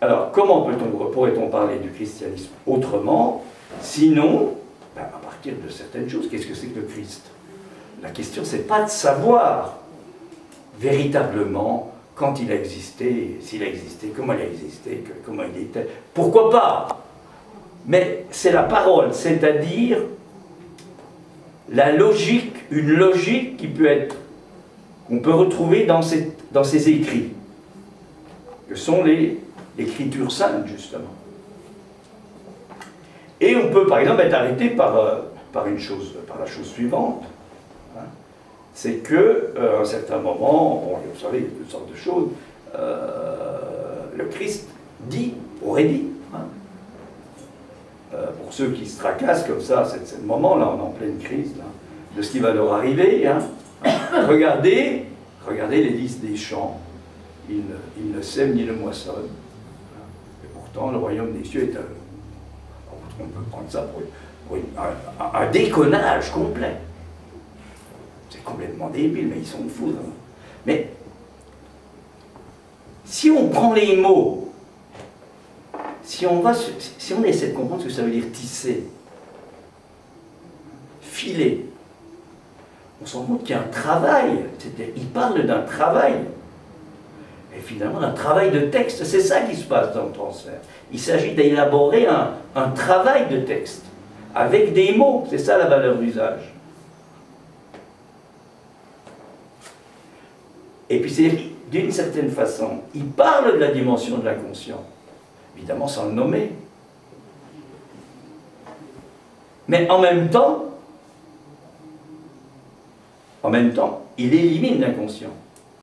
Alors, comment pourrait-on parler du christianisme autrement, sinon, ben, à partir de certaines choses? Qu'est-ce que c'est que le Christ? La question, c'est pas de savoir véritablement quand il a existé, s'il a existé, comment il a existé, comment il était. Pourquoi pas? Mais c'est la parole, c'est-à-dire la logique, une logique qui peut être, qu'on peut retrouver dans ces écrits, que sont l'écriture sainte, justement. Et on peut, par exemple, être arrêté par la chose suivante. Hein, c'est qu'à un certain moment, bon, vous savez, il y a toutes sortes de choses, le Christ aurait dit, hein, pour ceux qui se tracassent comme ça, c'est le moment, là, on est en pleine crise, là, de ce qui va leur arriver, hein. Regardez les lys des champs, ils ne sèment ni ne moissonnent, et pourtant le royaume des cieux est on peut prendre ça pour un déconnage complet. C'est complètement débile, mais ils sont fous. Hein. Mais si on prend les mots, si on essaie de comprendre ce que ça veut dire tisser, filer, on se rend compte qu'il y a un travail. Il parle d'un travail. Et finalement, d'un travail de texte. C'est ça qui se passe dans le transfert. Il s'agit d'élaborer un travail de texte, avec des mots. C'est ça la valeur d'usage. Et puis c'est d'une certaine façon, il parle de la dimension de l'inconscient, évidemment sans le nommer. Mais en même temps, il élimine l'inconscient.